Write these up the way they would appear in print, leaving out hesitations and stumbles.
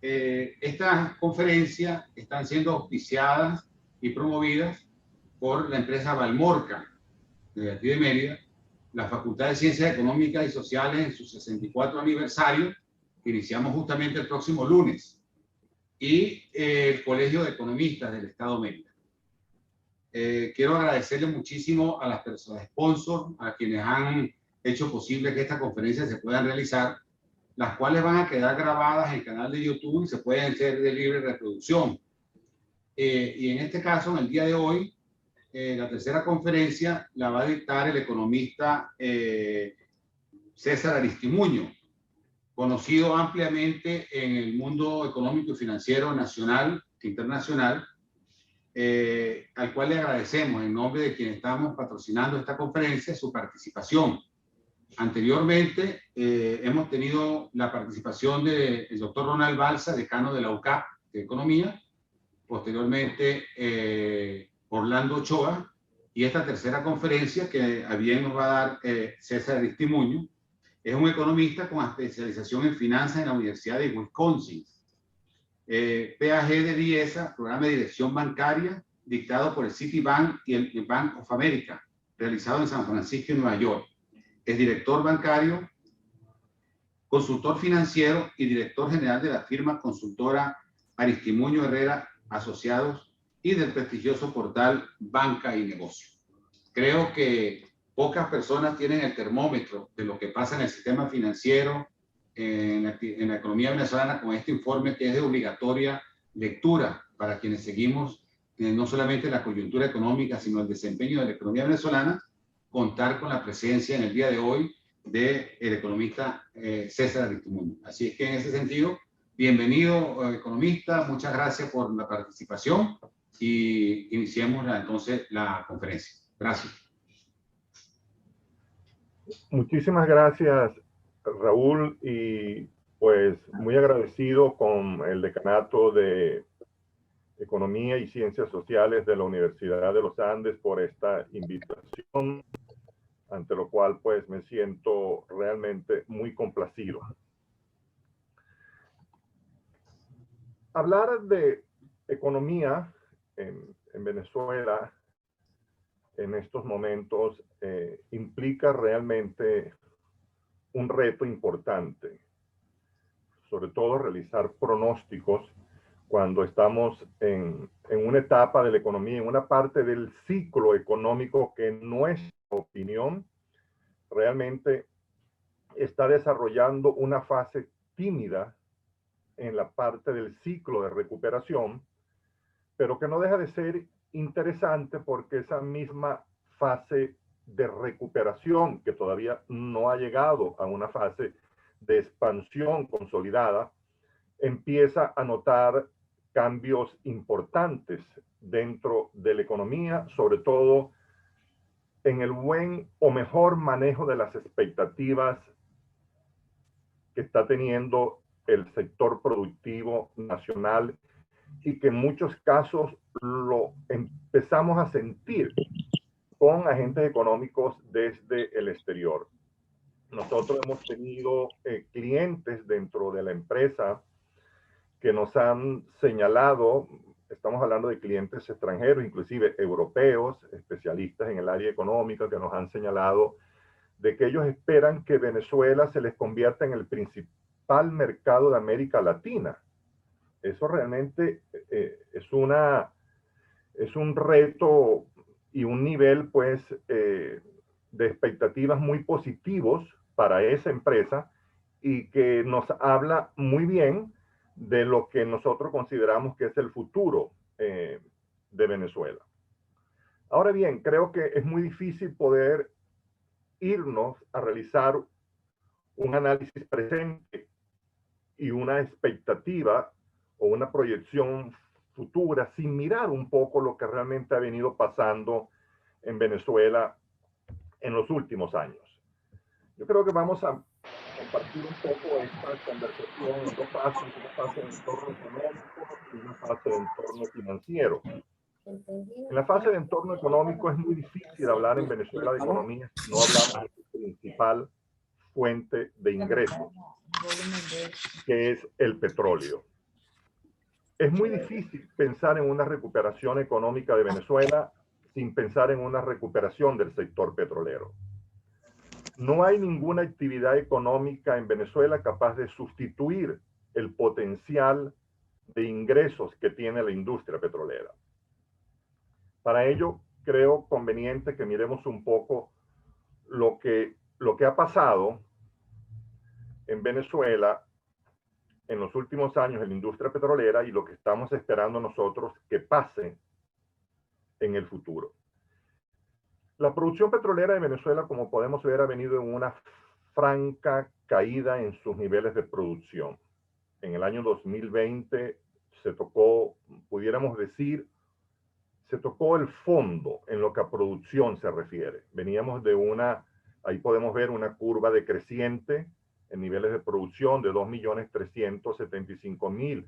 Estas conferencias están siendo auspiciadas y promovidas por la empresa Valmorca, de aquí de Mérida, la Facultad de Ciencias Económicas y Sociales en su 64 aniversario, que iniciamos justamente el próximo lunes, y el Colegio de Economistas del Estado de Mérida. Quiero agradecerle muchísimo a las personas sponsors, a quienes han hecho posible que esta conferencia se pueda realizar, las cuales van a quedar grabadas en el canal de YouTube y se pueden hacer de libre reproducción. Y en este caso, en el día de hoy, la tercera conferencia la va a dictar el economista César Aristimuño, conocido ampliamente en el mundo económico y financiero nacional e internacional, al cual le agradecemos en nombre de quienes estamos patrocinando esta conferencia su participación. Anteriormente hemos tenido la participación del doctor Ronald Balsa, decano de la UCAP de Economía, posteriormente Orlando Ochoa, y esta tercera conferencia que a bien nos va a dar César Aristimuño, es un economista con especialización en finanzas en la Universidad de Wisconsin. PhD de DIESA, programa de dirección bancaria, dictado por el Citibank y el Bank of America, realizado en San Francisco y Nueva York. Es director bancario, consultor financiero y director general de la firma consultora Aristimuño Herrera Asociados y del prestigioso portal Banca y Negocio. Creo que pocas personas tienen el termómetro de lo que pasa en el sistema financiero, en la economía venezolana, con este informe que es de obligatoria lectura para quienes seguimos no solamente la coyuntura económica, sino el desempeño de la economía venezolana, contar con la presencia en el día de hoy del economista César Aristimuño. Así es que en ese sentido, bienvenido economista, muchas gracias por la participación y iniciemos entonces la conferencia. Gracias. Muchísimas gracias, Raúl, y pues muy agradecido con el Decanato de Economía y Ciencias Sociales de la Universidad de los Andes por esta invitación, ante lo cual pues me siento realmente muy complacido. Hablar de economía en Venezuela en estos momentos implica realmente un reto importante, sobre todo realizar pronósticos cuando estamos en una etapa de la economía, en una parte del ciclo económico que en nuestra opinión realmente está desarrollando una fase tímida en la parte del ciclo de recuperación, pero que no deja de ser interesante porque esa misma fase de recuperación, que todavía no ha llegado a una fase de expansión consolidada, empieza a notar cambios importantes dentro de la economía, sobre todo en el buen o mejor manejo de las expectativas que está teniendo el sector productivo nacional y que en muchos casos lo empezamos a sentir con agentes económicos desde el exterior. Nosotros hemos tenido clientes dentro de la empresa que nos han señalado, estamos hablando de clientes extranjeros, inclusive europeos, especialistas en el área económica, que nos han señalado de que ellos esperan que Venezuela se les convierta en el principal mercado de América Latina. Eso realmente es un reto y un nivel, pues, de expectativas muy positivos para esa empresa y que nos habla muy bien de lo que nosotros consideramos que es el futuro de Venezuela. Ahora bien, creo que es muy difícil poder irnos a realizar un análisis presente y una expectativa o una proyección futura sin mirar un poco lo que realmente ha venido pasando en Venezuela en los últimos años. Yo creo que vamos a compartir un poco esta conversación en dos fases, una fase de entorno económico y una fase de entorno financiero. En la fase de entorno económico es muy difícil hablar en Venezuela de economía si no hablamos de su principal fuente de ingresos. que es el petróleo. Es muy difícil pensar en una recuperación económica de Venezuela sin pensar en una recuperación del sector petrolero. No hay ninguna actividad económica en Venezuela capaz de sustituir el potencial de ingresos que tiene la industria petrolera. Para ello, creo conveniente que miremos un poco lo que ha pasado en Venezuela en los últimos años en la industria petrolera y lo que estamos esperando nosotros que pase en el futuro. La producción petrolera de Venezuela, como podemos ver, ha venido en una franca caída en sus niveles de producción. En el año 2020 se tocó, pudiéramos decir, se tocó el fondo en lo que a producción se refiere. Veníamos de ahí podemos ver una curva decreciente en niveles de producción de 2.375.000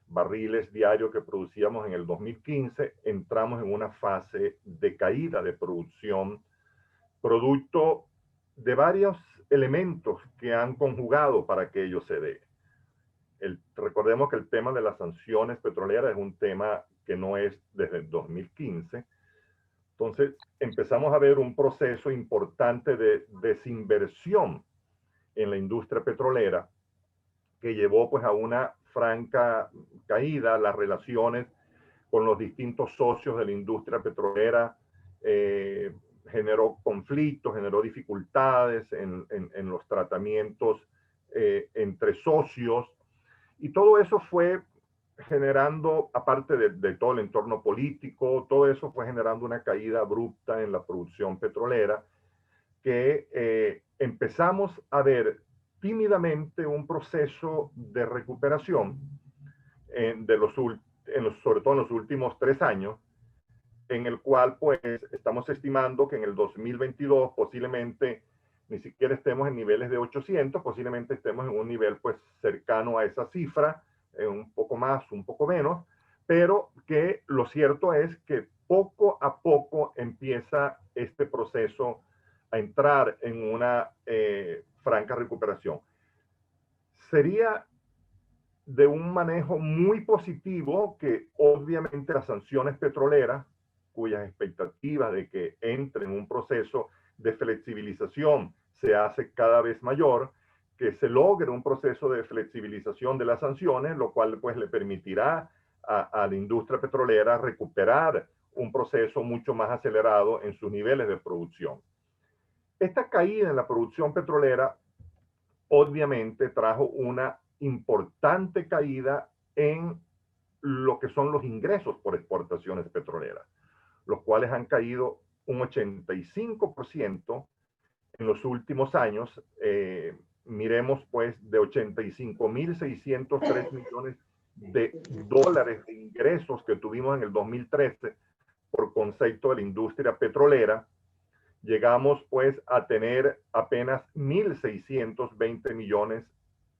barriles diarios que producíamos en el 2015. Entramos en una fase de caída de producción, producto de varios elementos que han conjugado para que ello se dé. Recordemos que el tema de las sanciones petroleras es un tema que no es desde el 2015. Entonces empezamos a ver un proceso importante de desinversión en la industria petrolera que llevó pues a una franca caída. Las relaciones con los distintos socios de la industria petrolera generó conflictos, generó dificultades en los tratamientos entre socios, y todo eso fue generando, aparte de todo el entorno político, todo eso fue generando una caída abrupta en la producción petrolera, que empezamos a ver tímidamente un proceso de recuperación sobre todo en los últimos 3 años, en el cual pues estamos estimando que en el 2022 posiblemente ni siquiera estemos en niveles de 800, posiblemente estemos en un nivel pues cercano a esa cifra, un poco más, un poco menos, pero que lo cierto es que poco a poco empieza este proceso a entrar en una franca recuperación. Sería de un manejo muy positivo que obviamente las sanciones petroleras, cuyas expectativas de que entre en un proceso de flexibilización se hace cada vez mayor, que se logre un proceso de flexibilización de las sanciones, lo cual pues le permitirá a la industria petrolera recuperar un proceso mucho más acelerado en sus niveles de producción. Esta caída en la producción petrolera obviamente trajo una importante caída en lo que son los ingresos por exportaciones petroleras, los cuales han caído un 85% en los últimos años. Miremos pues de 85.603 millones de dólares de ingresos que tuvimos en el 2013 por concepto de la industria petrolera, llegamos pues a tener apenas 1.620 millones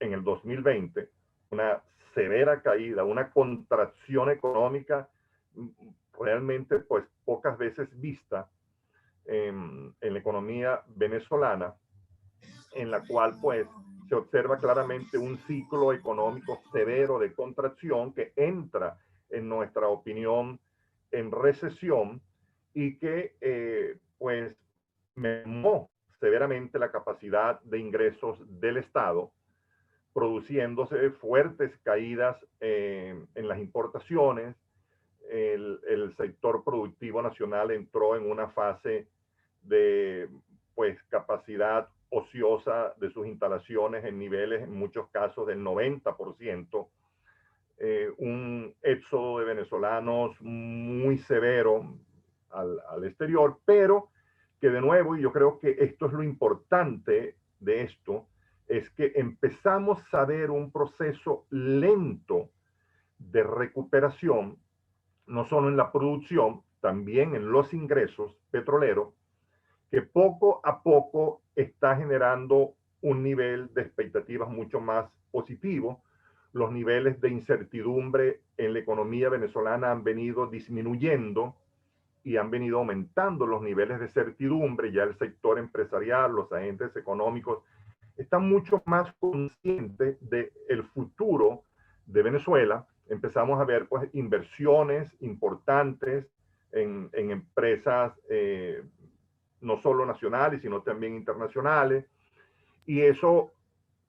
en el 2020, una severa caída, una contracción económica realmente pues pocas veces vista en la economía venezolana, en la cual pues se observa claramente un ciclo económico severo de contracción que entra, en nuestra opinión, en recesión, y que pues mermó severamente la capacidad de ingresos del Estado, produciéndose fuertes caídas en las importaciones. El sector productivo nacional entró en una fase de pues capacidad ociosa de sus instalaciones en niveles, en muchos casos, del 90%, un éxodo de venezolanos muy severo al exterior, pero que de nuevo, y yo creo que esto es lo importante de esto, es que empezamos a ver un proceso lento de recuperación, no solo en la producción, también en los ingresos petroleros, que poco a poco está generando un nivel de expectativas mucho más positivo. Los niveles de incertidumbre en la economía venezolana han venido disminuyendo y han venido aumentando los niveles de certidumbre. Ya el sector empresarial, los agentes económicos está mucho más consciente del futuro de Venezuela. Empezamos a ver pues inversiones importantes en empresas no solo nacionales, sino también internacionales. Y eso,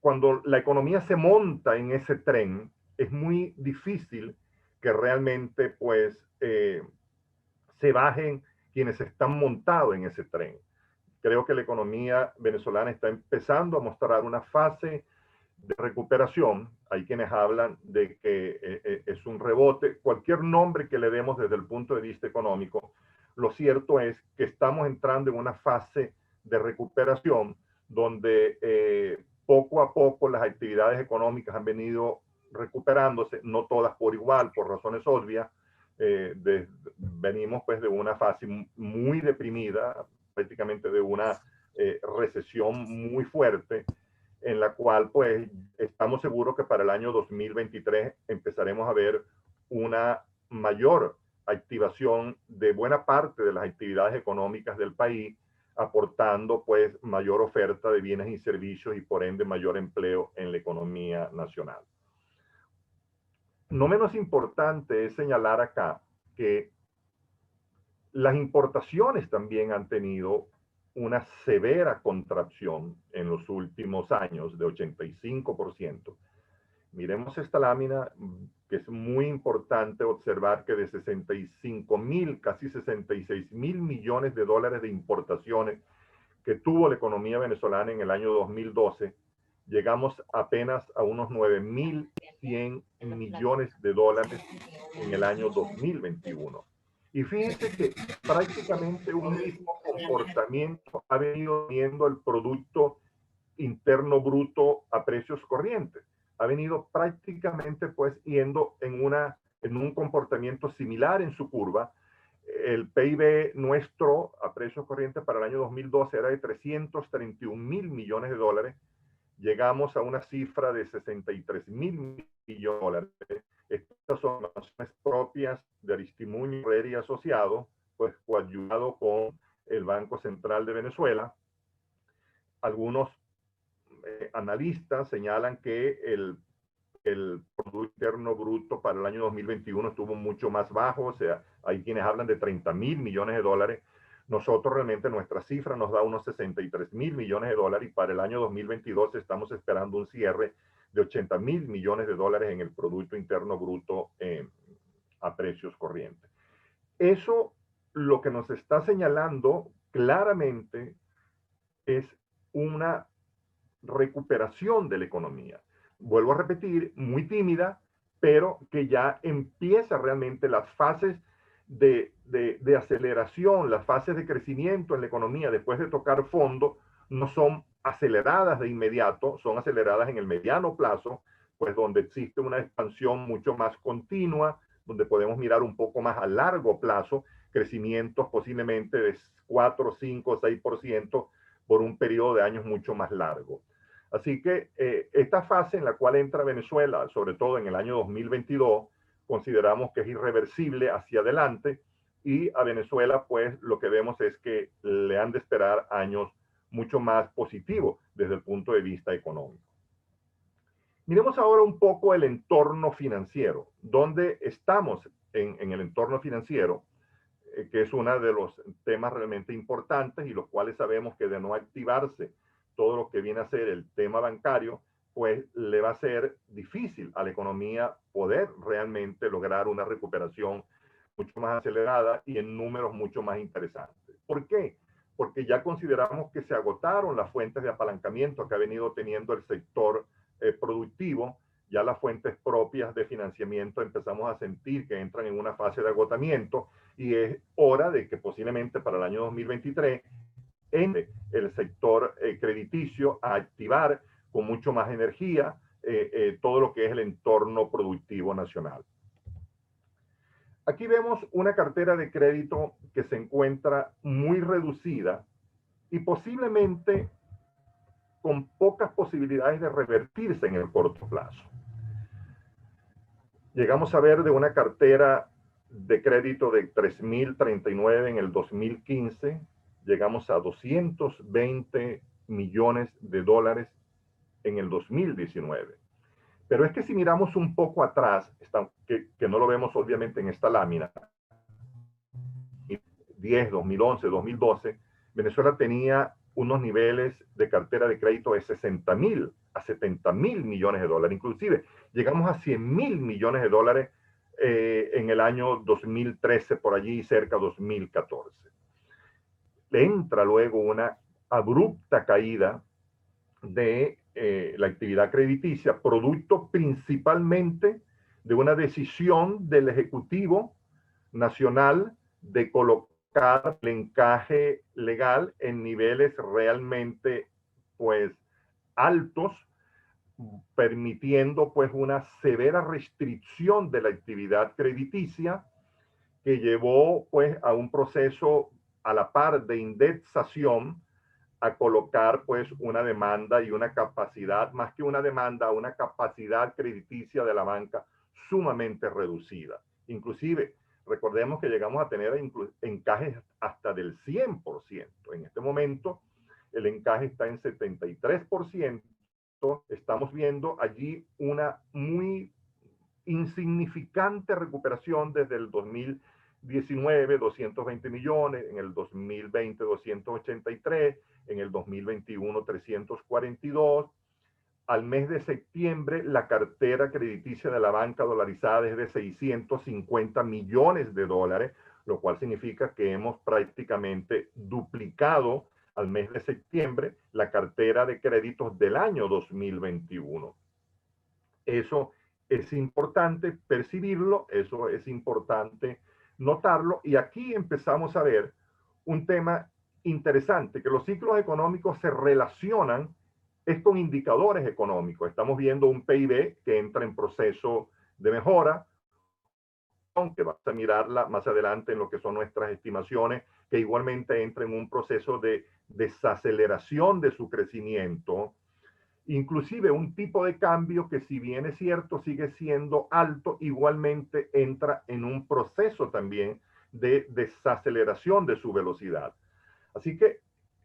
cuando la economía se monta en ese tren, es muy difícil que realmente pues se bajen quienes están montados en ese tren. Creo que la economía venezolana está empezando a mostrar una fase de recuperación. Hay quienes hablan de que es un rebote. Cualquier nombre que le demos desde el punto de vista económico, lo cierto es que estamos entrando en una fase de recuperación donde poco a poco las actividades económicas han venido recuperándose, no todas por igual, por razones obvias. Venimos pues de una fase muy deprimida, prácticamente de una recesión muy fuerte, en la cual pues estamos seguros que para el año 2023 empezaremos a ver una mayor activación de buena parte de las actividades económicas del país, aportando pues mayor oferta de bienes y servicios y por ende mayor empleo en la economía nacional. No menos importante es señalar acá que las importaciones también han tenido una severa contracción en los últimos años de 85%. Miremos esta lámina, que es muy importante observar que de 65.000, casi 66.000 millones de dólares de importaciones que tuvo la economía venezolana en el año 2012, llegamos apenas a unos 9.100 millones de dólares en el año 2021. Y fíjense que prácticamente un mismo comportamiento ha venido teniendo el Producto Interno Bruto a precios corrientes. Ha venido prácticamente pues yendo en un comportamiento similar en su curva. El PIB nuestro a precios corrientes para el año 2012 era de 331.000 millones de dólares. Llegamos a una cifra de 63.000 millones de dólares. Estas son las propias de Aristimuño Herrera y Asociados, pues coayudado con el Banco Central de Venezuela. Algunos analistas señalan que el Producto Interno Bruto para el año 2021 estuvo mucho más bajo, o sea, hay quienes hablan de 30.000 millones de dólares. Nosotros realmente nuestra cifra nos da unos 63.000 millones de dólares y para el año 2022 estamos esperando un cierre de 80.000 millones de dólares en el Producto Interno Bruto a precios corrientes. Eso lo que nos está señalando claramente es una recuperación de la economía. Vuelvo a repetir, muy tímida, pero que ya empieza realmente las fases de aceleración, las fases de crecimiento en la economía después de tocar fondo, no son aceleradas de inmediato, son aceleradas en el mediano plazo, pues donde existe una expansión mucho más continua, donde podemos mirar un poco más a largo plazo, crecimientos posiblemente de 4, 5, 6% por un periodo de años mucho más largo. Así que esta fase en la cual entra Venezuela, sobre todo en el año 2022, consideramos que es irreversible hacia adelante y a Venezuela pues lo que vemos es que le han de esperar años mucho más positivos desde el punto de vista económico. Miremos ahora un poco el entorno financiero, donde estamos en el entorno financiero, que es uno de los temas realmente importantes y los cuales sabemos que de no activarse todo lo que viene a ser el tema bancario, pues le va a ser difícil a la economía poder realmente lograr una recuperación mucho más acelerada y en números mucho más interesantes. ¿Por qué? Porque ya consideramos que se agotaron las fuentes de apalancamiento que ha venido teniendo el sector productivo. Ya las fuentes propias de financiamiento empezamos a sentir que entran en una fase de agotamiento y es hora de que posiblemente para el año 2023 entre el sector crediticio a activar con mucho más energía todo lo que es el entorno productivo nacional. Aquí vemos una cartera de crédito que se encuentra muy reducida y posiblemente con pocas posibilidades de revertirse en el corto plazo. Llegamos a ver de una cartera de crédito de 3.039 en el 2015, llegamos a 220 millones de dólares en el 2019. Pero es que si miramos un poco atrás, que no lo vemos obviamente en esta lámina, 2010, 2011, 2012, Venezuela tenía unos niveles de cartera de crédito de 60.000 a 70.000 millones de dólares. Inclusive llegamos a 100.000 millones de dólares en el año 2013, por allí cerca de 2014. Le entra luego una abrupta caída de la actividad crediticia, producto principalmente de una decisión del Ejecutivo Nacional de colocar el encaje legal en niveles realmente pues altos, permitiendo pues una severa restricción de la actividad crediticia que llevó pues a un proceso a la par de indexación a colocar pues una demanda y una capacidad, más que una demanda, una capacidad crediticia de la banca sumamente reducida. Inclusive, recordemos que llegamos a tener encajes hasta del 100%. En este momento, el encaje está en 73%. Estamos viendo allí una muy insignificante recuperación desde el 2019, 220 millones, en el 2020, 283, en el 2021, 342. Al mes de septiembre, la cartera crediticia de la banca dolarizada es de 650 millones de dólares, lo cual significa que hemos prácticamente duplicado al mes de septiembre la cartera de créditos del año 2021. Eso es importante percibirlo, eso es importante notarlo, y aquí empezamos a ver un tema interesante, que los ciclos económicos se relacionan es con indicadores económicos. Estamos viendo un PIB que entra en proceso de mejora, aunque vamos a mirarla más adelante en lo que son nuestras estimaciones, que igualmente entra en un proceso de desaceleración de su crecimiento. Inclusive un tipo de cambio que, si bien es cierto, sigue siendo alto, igualmente entra en un proceso también de desaceleración de su velocidad. Así que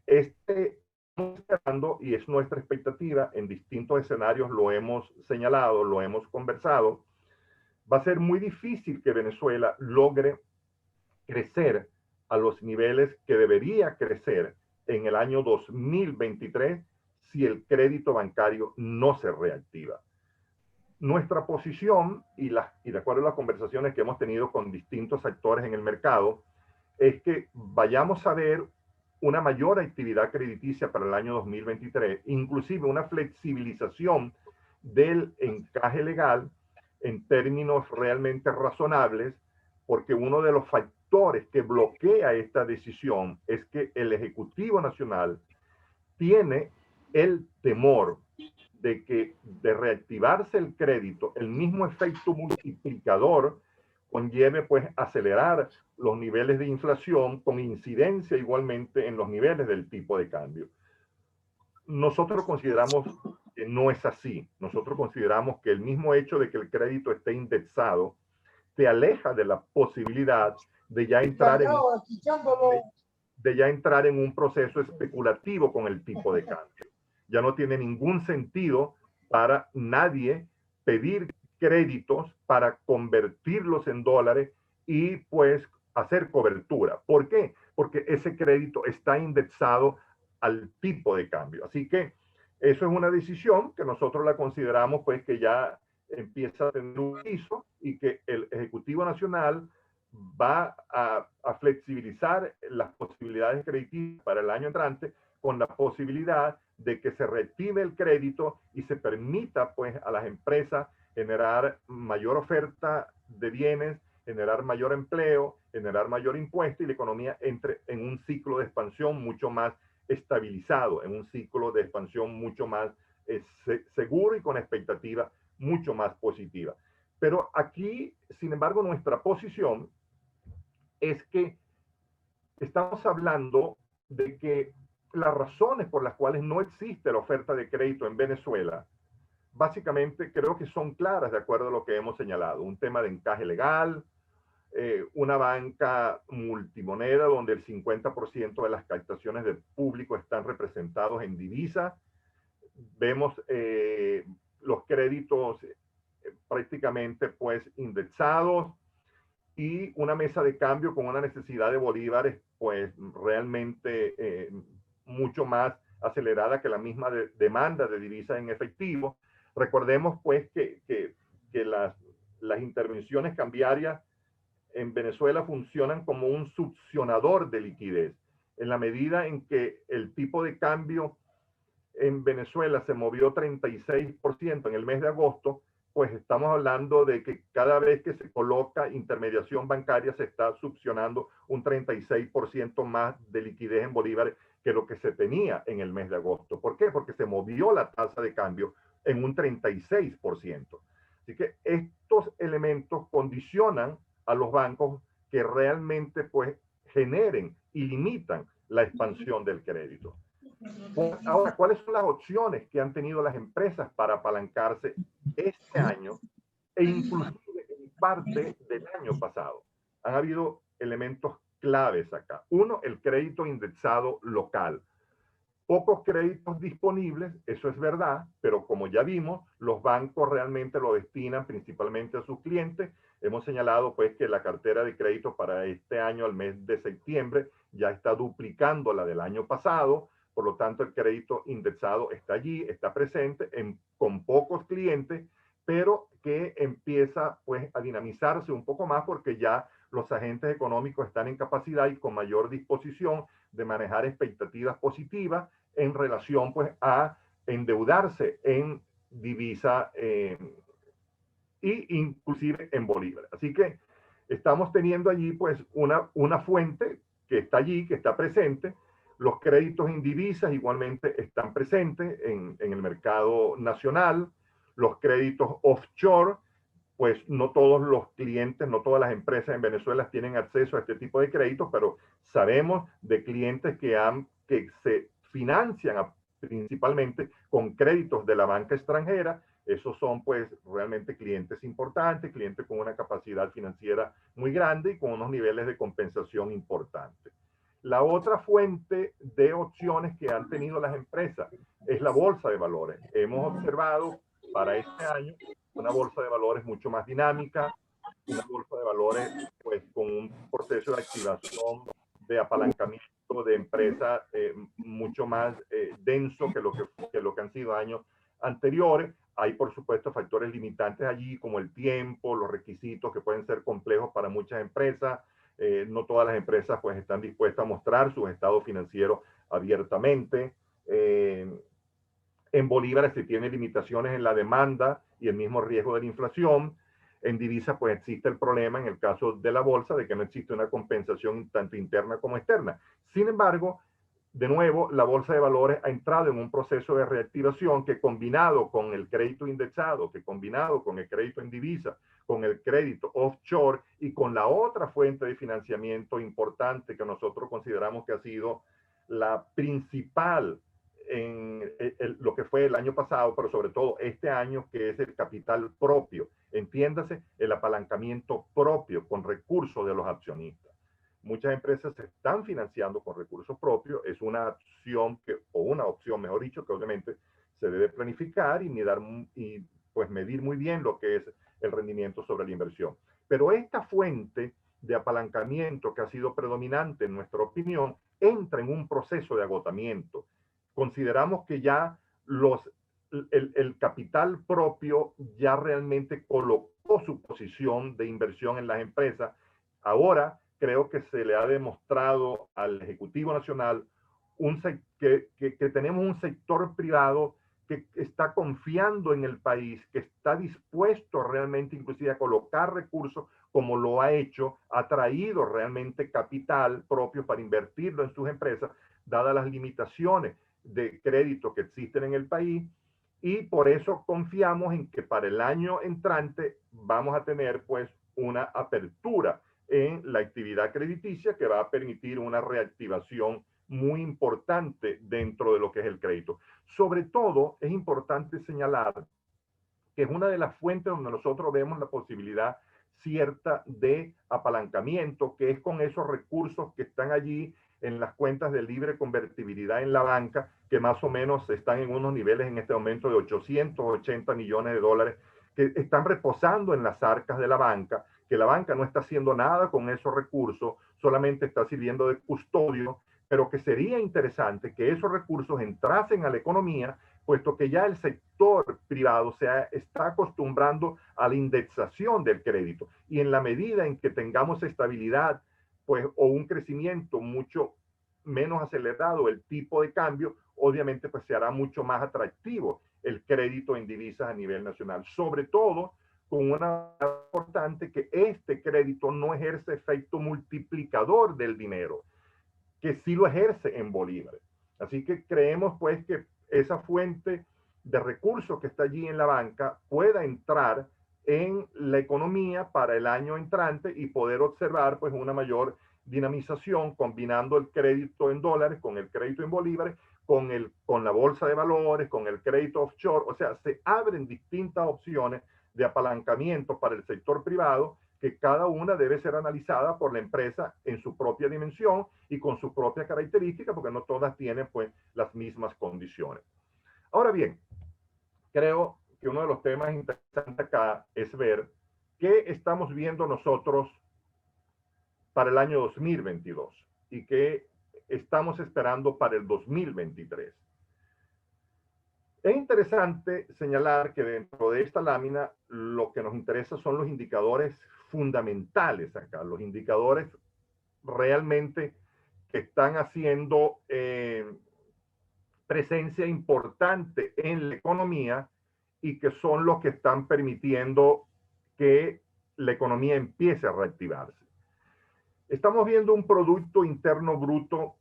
estamos esperando, y es nuestra expectativa, en distintos escenarios lo hemos señalado, lo hemos conversado, va a ser muy difícil que Venezuela logre crecer a los niveles que debería crecer en el año 2023 si el crédito bancario no se reactiva. Nuestra posición, y de acuerdo a las conversaciones que hemos tenido con distintos actores en el mercado, es que vayamos a ver una mayor actividad crediticia para el año 2023, inclusive una flexibilización del encaje legal en términos realmente razonables, porque uno de los factores que bloquea esta decisión es que el Ejecutivo Nacional tiene el temor de que de reactivarse el crédito, el mismo efecto multiplicador conlleve pues acelerar los niveles de inflación con incidencia igualmente en los niveles del tipo de cambio. Nosotros consideramos que no es así. Nosotros consideramos que el mismo hecho de que el crédito esté indexado te aleja de la posibilidad de ya entrar en un proceso especulativo con el tipo de cambio. Ya no tiene ningún sentido para nadie pedir créditos para convertirlos en dólares y pues hacer cobertura. ¿Por qué? Porque ese crédito está indexado al tipo de cambio. Así que eso es una decisión que nosotros la consideramos pues que ya empieza a tener un piso y que el Ejecutivo Nacional va a flexibilizar las posibilidades crediticias para el año entrante con la posibilidad de que se reactive el crédito y se permita pues a las empresas generar mayor oferta de bienes, generar mayor empleo, generar mayor impuesto, y la economía entre en un ciclo de expansión mucho más estabilizado, en un ciclo de expansión mucho más seguro y con expectativa mucho más positiva. Pero aquí, sin embargo, nuestra posición es que estamos hablando de que las razones por las cuales no existe la oferta de crédito en Venezuela, básicamente creo que son claras de acuerdo a lo que hemos señalado. Un tema de encaje legal, una banca multimoneda donde el 50% de las captaciones del público están representados en divisas, vemos los créditos prácticamente pues indexados y una mesa de cambio con una necesidad de bolívares pues realmente mucho más acelerada que la misma demanda de divisas en efectivo. Recordemos pues que las intervenciones cambiarias en Venezuela funcionan como un succionador de liquidez. En la medida en que el tipo de cambio en Venezuela se movió 36% en el mes de agosto, pues estamos hablando de que cada vez que se coloca intermediación bancaria se está succionando un 36% más de liquidez en bolívares que lo que se tenía en el mes de agosto. ¿Por qué? Porque se movió la tasa de cambio en un 36%. Así que estos elementos condicionan a los bancos que realmente pues generen y limitan la expansión del crédito. Ahora, ¿cuáles son las opciones que han tenido las empresas para apalancarse este año e inclusive en parte del año pasado? Han habido elementos claves acá. Uno, el crédito indexado local. Pocos créditos disponibles, eso es verdad, pero como ya vimos, los bancos realmente lo destinan principalmente a sus clientes. Hemos señalado pues que la cartera de crédito para este año, al mes de septiembre, ya está duplicando la del año pasado. Por lo tanto, el crédito indexado está allí, está presente con pocos clientes, pero que empieza pues a dinamizarse un poco más porque ya los agentes económicos están en capacidad y con mayor disposición de manejar expectativas positivas en relación pues a endeudarse en divisa y inclusive en bolívar. Así que estamos teniendo allí pues una fuente que está allí, que está presente. Los créditos en divisas igualmente están presentes en el mercado nacional. Los créditos offshore, pues no todos los clientes, no todas las empresas en Venezuela tienen acceso a este tipo de créditos, pero sabemos de clientes que se financian principalmente con créditos de la banca extranjera. Esos son pues realmente clientes importantes, clientes con una capacidad financiera muy grande y con unos niveles de compensación importantes. La otra fuente de opciones que han tenido las empresas es la bolsa de valores. Hemos observado para este año una bolsa de valores mucho más dinámica, una bolsa de valores pues con un proceso de activación, de apalancamiento de empresas mucho más denso que lo que han sido años anteriores. Hay, por supuesto, factores limitantes allí, como el tiempo, los requisitos que pueden ser complejos para muchas empresas. No todas las empresas pues están dispuestas a mostrar sus estados financieros abiertamente. En bolívares se tiene limitaciones en la demanda y el mismo riesgo de la inflación. En divisas pues existe el problema en el caso de la bolsa de que no existe una compensación tanto interna como externa. Sin embargo, de nuevo, la bolsa de valores ha entrado en un proceso de reactivación que combinado con el crédito indexado, que combinado con el crédito en divisa, con el crédito offshore y con la otra fuente de financiamiento importante que nosotros consideramos que ha sido la principal en lo que fue el año pasado, pero sobre todo este año, que es el capital propio. Entiéndase, el apalancamiento propio con recursos de los accionistas. Muchas empresas se están financiando con recursos propios. Es una opción, mejor dicho, que obviamente se debe planificar y pues medir muy bien lo que es el rendimiento sobre la inversión. Pero esta fuente de apalancamiento que ha sido predominante en nuestra opinión entra en un proceso de agotamiento. Consideramos que ya el capital propio ya realmente colocó su posición de inversión en las empresas. Ahora creo que se le ha demostrado al Ejecutivo Nacional que tenemos un sector privado que está confiando en el país, que está dispuesto realmente inclusive a colocar recursos como lo ha hecho, ha traído realmente capital propio para invertirlo en sus empresas, dadas las limitaciones de crédito que existen en el país, y por eso confiamos en que para el año entrante vamos a tener pues una apertura en la actividad crediticia que va a permitir una reactivación muy importante dentro de lo que es el crédito. Sobre todo es importante señalar que es una de las fuentes donde nosotros vemos la posibilidad cierta de apalancamiento, que es con esos recursos que están allí en las cuentas de libre convertibilidad en la banca, que más o menos están en unos niveles en este momento de 880 millones de dólares, que están reposando en las arcas de la banca, que la banca no está haciendo nada con esos recursos, solamente está sirviendo de custodio, pero que sería interesante que esos recursos entrasen a la economía, puesto que ya el sector privado se está acostumbrando a la indexación del crédito. Y en la medida en que tengamos estabilidad, pues, o un crecimiento mucho menos acelerado el tipo de cambio, obviamente pues se hará mucho más atractivo el crédito en divisas a nivel nacional, sobre todo con una importante que este crédito no ejerce efecto multiplicador del dinero, que sí lo ejerce en bolívares. Así que creemos pues que esa fuente de recursos que está allí en la banca pueda entrar en la economía para el año entrante y poder observar pues una mayor dinamización combinando el crédito en dólares con el crédito en bolívares, con la bolsa de valores, con el crédito offshore. O sea, se abren distintas opciones de apalancamiento para el sector privado, que cada una debe ser analizada por la empresa en su propia dimensión y con su propia característica, porque no todas tienen pues las mismas condiciones. Ahora bien, creo que uno de los temas interesantes acá es ver qué estamos viendo nosotros para el año 2022 y qué estamos esperando para el 2023. Es interesante señalar que dentro de esta lámina lo que nos interesa son los indicadores fundamentales acá, los indicadores realmente que están haciendo presencia importante en la economía y que son los que están permitiendo que la economía empiece a reactivarse. Estamos viendo un Producto Interno Bruto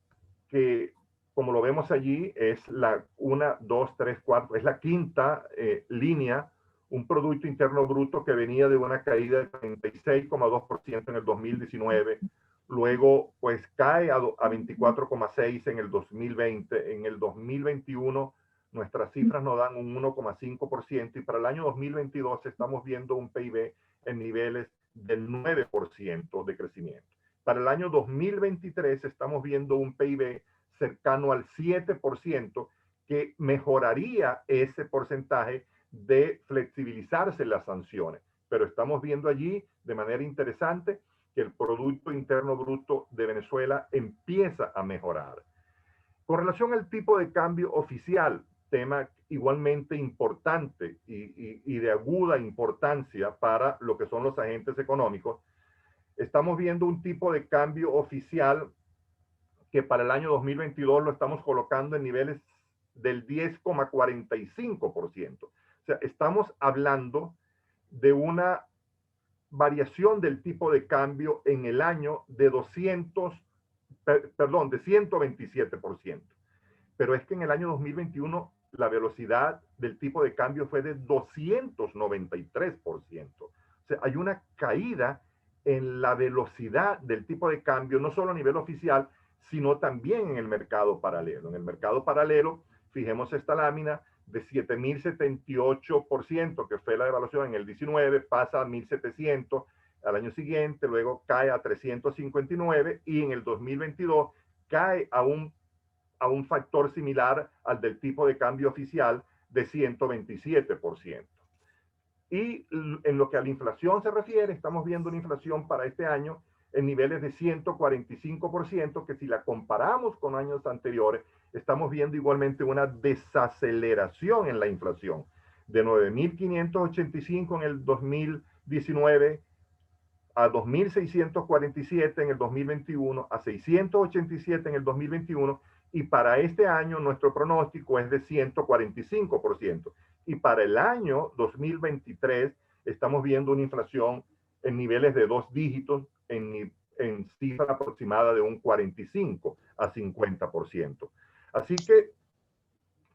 que, como lo vemos allí, es la 1, 2, 3, 4, es la quinta línea, un Producto Interno Bruto que venía de una caída de 36,2% en el 2019, luego pues cae a 24,6% en el 2020, en el 2021 nuestras cifras nos dan un 1,5% y para el año 2022 estamos viendo un PIB en niveles del 9% de crecimiento. Para el año 2023 estamos viendo un PIB cercano al 7%, que mejoraría ese porcentaje de flexibilizarse las sanciones. Pero estamos viendo allí de manera interesante que el Producto Interno Bruto de Venezuela empieza a mejorar. Con relación al tipo de cambio oficial, tema igualmente importante y de aguda importancia para lo que son los agentes económicos, estamos viendo un tipo de cambio oficial que para el año 2022 lo estamos colocando en niveles del 10,45%. O sea, estamos hablando de una variación del tipo de cambio en el año de 127%. Pero es que en el año 2021 la velocidad del tipo de cambio fue de 293%. O sea, hay una caída en la velocidad del tipo de cambio, no solo a nivel oficial, sino también en el mercado paralelo. En el mercado paralelo, fijemos esta lámina de 7.078%, que fue la devaluación en el 19, pasa a 1.700 al año siguiente, luego cae a 359 y en el 2022 cae a un factor similar al del tipo de cambio oficial de 127%. Y en lo que a la inflación se refiere, estamos viendo una inflación para este año en niveles de 145%, que si la comparamos con años anteriores, estamos viendo igualmente una desaceleración en la inflación, de 9.585 en el 2019 a 2.647 en el 2021, a 687 en el 2021, y para este año nuestro pronóstico es de 145%. Y para el año 2023 estamos viendo una inflación en niveles de 2 dígitos, en cifra aproximada de un 45 a 50%. Así que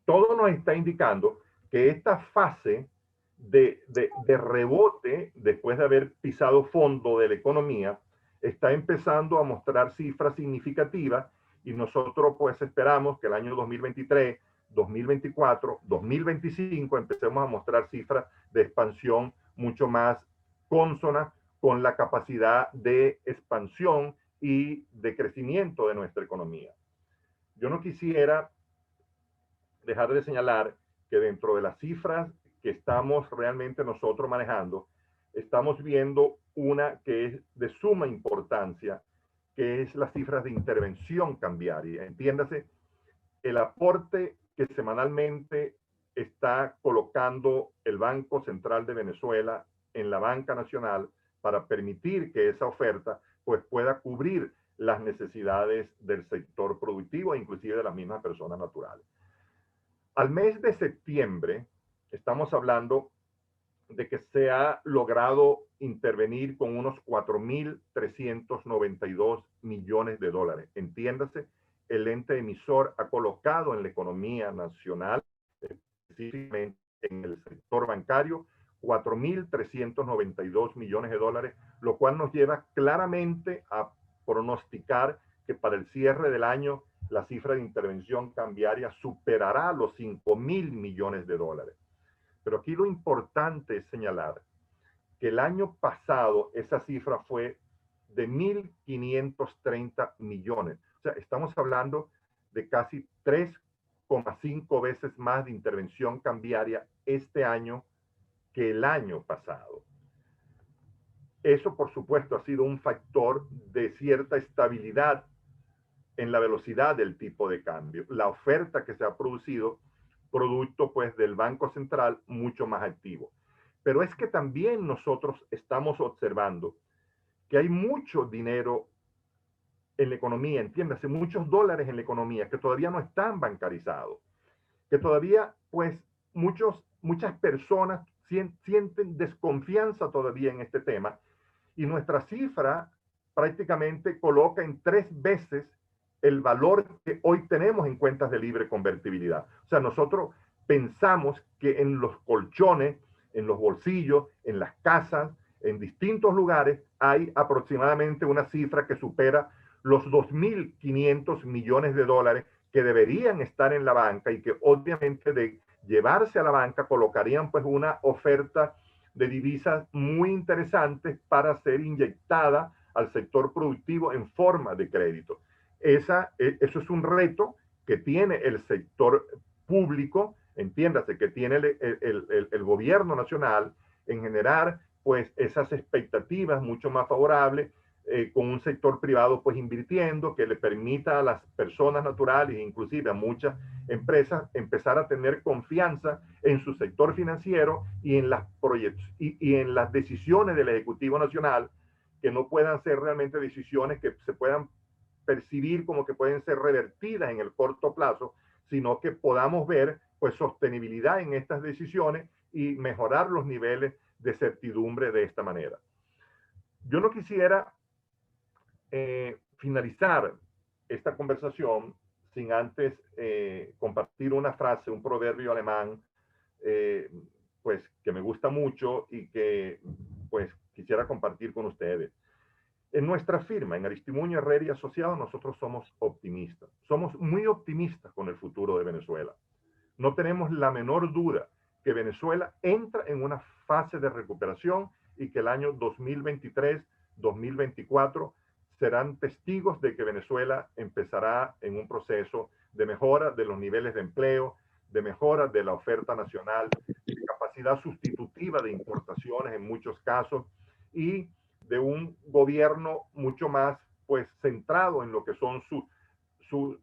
todo nos está indicando que esta fase de rebote, después de haber pisado fondo de la economía, está empezando a mostrar cifras significativas y nosotros pues esperamos que el año 2023, 2024, 2025 empecemos a mostrar cifras de expansión mucho más cónsonas con la capacidad de expansión y de crecimiento de nuestra economía. Yo no quisiera dejar de señalar que dentro de las cifras que estamos realmente nosotros manejando, estamos viendo una que es de suma importancia, que es las cifras de intervención cambiaria. Entiéndase, el aporte que semanalmente está colocando el Banco Central de Venezuela en la banca nacional para permitir que esa oferta pues pueda cubrir las necesidades del sector productivo e inclusive de las mismas personas naturales. Al mes de septiembre estamos hablando de que se ha logrado intervenir con unos 4.392 millones de dólares. Entiéndase, el ente emisor ha colocado en la economía nacional, específicamente en el sector bancario, 4.392 millones de dólares, lo cual nos lleva claramente a pronosticar que para el cierre del año la cifra de intervención cambiaria superará los 5.000 millones de dólares. Pero aquí lo importante es señalar que el año pasado esa cifra fue de 1.530 millones. O sea, estamos hablando de casi 3,5 veces más de intervención cambiaria este año que el año pasado. Eso, por supuesto, ha sido un factor de cierta estabilidad en la velocidad del tipo de cambio. La oferta que se ha producido, producto pues del Banco Central, mucho más activo. Pero es que también nosotros estamos observando que hay mucho dinero en la economía, entiéndase, muchos dólares en la economía que todavía no están bancarizados, que todavía pues muchas personas sienten desconfianza todavía en este tema, y nuestra cifra prácticamente coloca en 3 veces el valor que hoy tenemos en cuentas de libre convertibilidad. O sea, nosotros pensamos que en los colchones, en los bolsillos, en las casas, en distintos lugares, hay aproximadamente una cifra que supera los 2.500 millones de dólares que deberían estar en la banca y que obviamente de llevarse a la banca colocarían pues una oferta de divisas muy interesantes para ser inyectada al sector productivo en forma de crédito. Eso es un reto que tiene el sector público, entiéndase, que tiene el gobierno nacional en generar pues esas expectativas mucho más favorables, con un sector privado pues invirtiendo, que le permita a las personas naturales, inclusive a muchas empresas, empezar a tener confianza en su sector financiero y en las y en las decisiones del Ejecutivo Nacional, que no puedan ser realmente decisiones que se puedan percibir como que pueden ser revertidas en el corto plazo, sino que podamos ver pues sostenibilidad en estas decisiones y mejorar los niveles de certidumbre de esta manera. Yo no quisiera finalizar esta conversación sin antes compartir una frase, un proverbio alemán, pues que me gusta mucho y que pues quisiera compartir con ustedes. En nuestra firma, en Aristimuño Herrera y Asociados, nosotros somos optimistas. Somos muy optimistas con el futuro de Venezuela. No tenemos la menor duda que Venezuela entra en una fase de recuperación y que el año 2023-2024 serán testigos de que Venezuela empezará en un proceso de mejora de los niveles de empleo, de mejora de la oferta nacional, de capacidad sustitutiva de importaciones en muchos casos y de un gobierno mucho más pues centrado en lo que son sus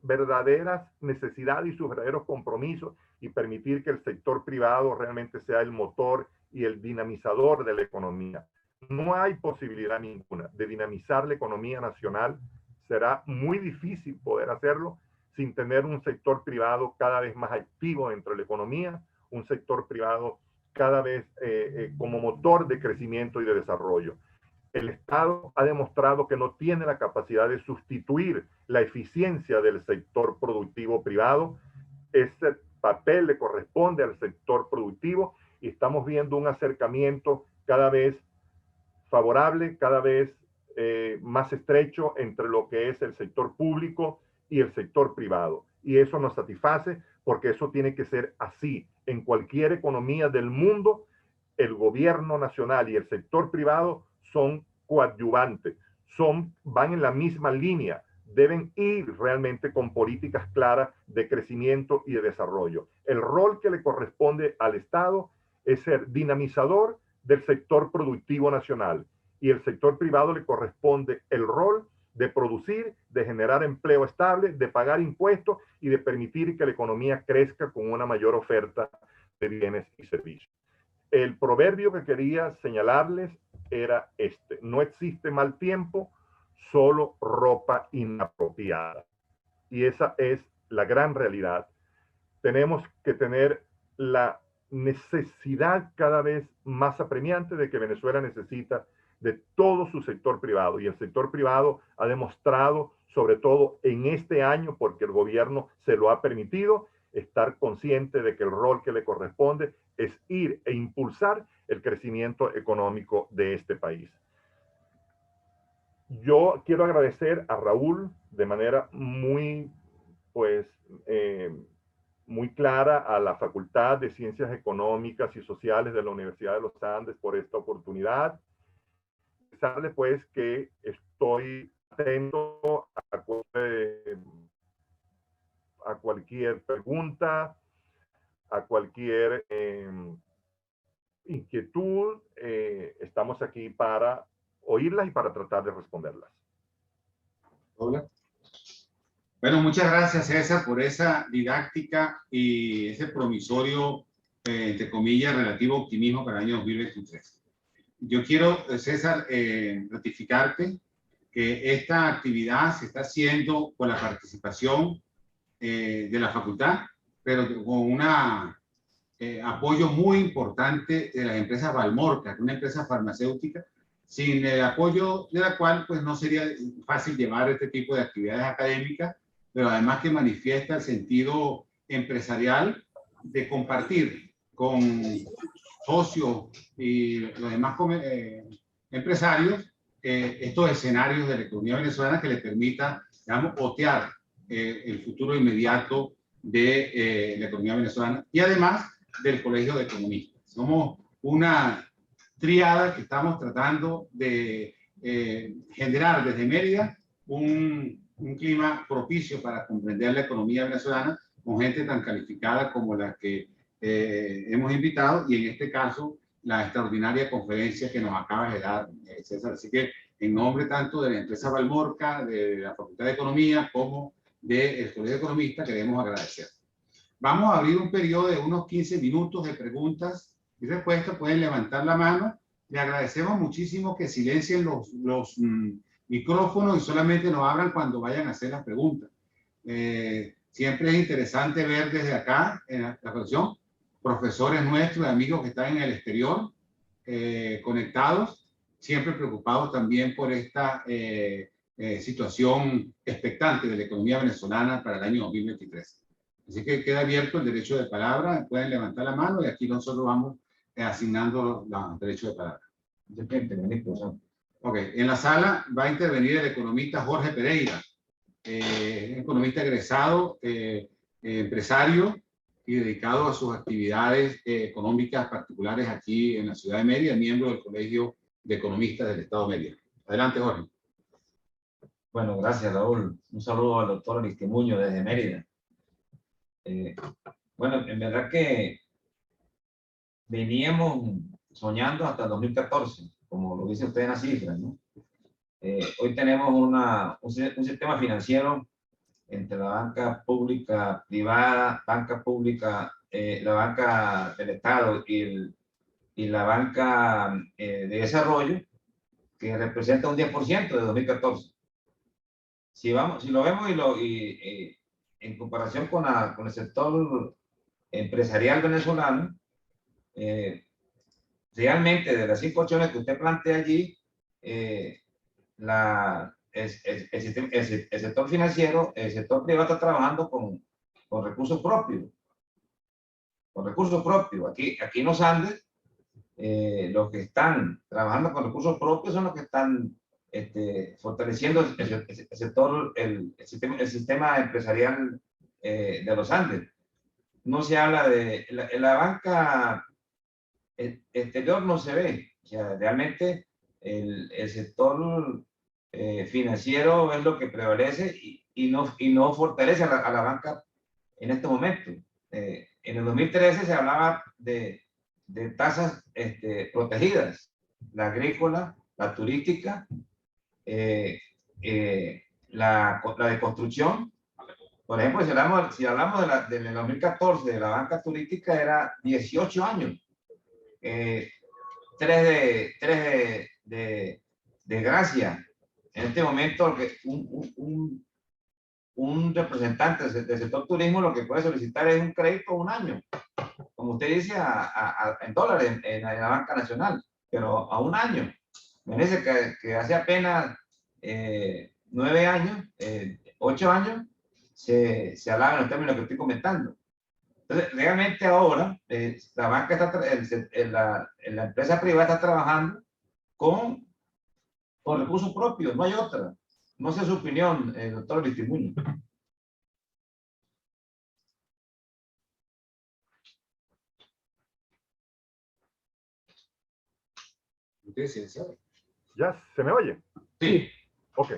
verdaderas necesidades y sus verdaderos compromisos, y permitir que el sector privado realmente sea el motor y el dinamizador de la economía. No hay posibilidad ninguna de dinamizar la economía nacional. Será muy difícil poder hacerlo sin tener un sector privado cada vez más activo dentro de la economía, un sector privado cada vez como motor de crecimiento y de desarrollo. El Estado ha demostrado que no tiene la capacidad de sustituir la eficiencia del sector productivo privado. Ese papel le corresponde al sector productivo y estamos viendo un acercamiento cada vez favorable, cada vez más estrecho entre lo que es el sector público y el sector privado. Y eso nos satisface porque eso tiene que ser así. En cualquier economía del mundo, el gobierno nacional y el sector privado son coadyuvantes, van en la misma línea. Deben ir realmente con políticas claras de crecimiento y de desarrollo. El rol que le corresponde al Estado es ser dinamizador del sector productivo nacional, y el sector privado le corresponde el rol de producir, de generar empleo estable, de pagar impuestos y de permitir que la economía crezca con una mayor oferta de bienes y servicios. El proverbio que quería señalarles era este: no existe mal tiempo, solo ropa inapropiada. Y esa es la gran realidad. Tenemos que tener la necesidad cada vez más apremiante de que Venezuela necesita de todo su sector privado, y el sector privado ha demostrado, sobre todo en este año, porque el gobierno se lo ha permitido, estar consciente de que el rol que le corresponde es ir e impulsar el crecimiento económico de este país. Yo quiero agradecer a Raúl de manera muy, muy clara, a la Facultad de Ciencias Económicas y Sociales de la Universidad de los Andes por esta oportunidad. Pensarle pues que estoy atento a cualquier pregunta, a cualquier inquietud. Estamos aquí para oírlas y para tratar de responderlas. Hola. Bueno, muchas gracias, César, por esa didáctica y ese promisorio, entre comillas, relativo optimismo para el año 2023. Yo quiero, César, ratificarte que esta actividad se está haciendo con la participación de la facultad, pero con un apoyo muy importante de las empresas Valmorca, una empresa farmacéutica, sin el apoyo de la cual pues no sería fácil llevar este tipo de actividades académicas, pero además que manifiesta el sentido empresarial de compartir con socios y los demás empresarios estos escenarios de la economía venezolana que le permita, digamos, otear el futuro inmediato de la economía venezolana y además del Colegio de Economistas. Somos una triada que estamos tratando de generar desde Mérida un clima propicio para comprender la economía venezolana con gente tan calificada como la que hemos invitado, y en este caso la extraordinaria conferencia que nos acaba de dar César. Así que en nombre tanto de la empresa Valmorca, de la Facultad de Economía, como del Colegio de Economistas, queremos agradecer. Vamos a abrir un periodo de unos 15 minutos de preguntas y respuestas. Pueden levantar la mano. Le agradecemos muchísimo que silencien los micrófonos y solamente nos abran cuando vayan a hacer las preguntas. Siempre es interesante ver desde acá, en la conexión, profesores nuestros, amigos que están en el exterior, conectados, siempre preocupados también por esta situación expectante de la economía venezolana para el año 2023. Así que queda abierto el derecho de palabra. Pueden levantar la mano y aquí nosotros vamos asignando los derechos de palabra. Yo quiero intervenir, profesor. Ok, en la sala va a intervenir el economista Jorge Pereira, economista egresado, empresario y dedicado a sus actividades económicas particulares aquí en la ciudad de Mérida, miembro del Colegio de Economistas del Estado de Mérida. Adelante, Jorge. Bueno, gracias, Raúl. Un saludo al doctor Aristimuño desde Mérida. Bueno, en verdad que veníamos soñando hasta 2014, como lo dice usted en las cifras, ¿no? Hoy tenemos un sistema financiero entre la banca pública, privada, banca pública, la banca del Estado y la banca de desarrollo, que representa un 10% de 2014. Si lo vemos en comparación con el sector empresarial venezolano, realmente de las 5 opciones que usted plantea allí, el sector financiero, el sector privado está trabajando con recursos propios. Con recursos propios. Aquí en los Andes, los que están trabajando con recursos propios son los que están fortaleciendo el sistema empresarial de los Andes. No se habla de la banca exterior, no se ve. O sea, realmente el sector financiero es lo que prevalece y no fortalece a la banca en este momento. En el 2013 se hablaba de tasas protegidas, la agrícola, la turística, la de construcción. Por ejemplo, si hablamos del 2014, de la banca turística, era 18 años. 3 de gracia. En este momento, un representante del sector turismo lo que puede solicitar es un crédito a un año, como usted dice, en dólares en la banca nacional, pero a un año. Me parece que hace apenas 9 años, 8 años, se hablaba en los términos que estoy comentando. Entonces, realmente ahora la banca la empresa privada está trabajando con recursos propios, no hay otra. No sé su opinión, doctor Aristimuño. ¿Ya se me oye? Sí. Ok.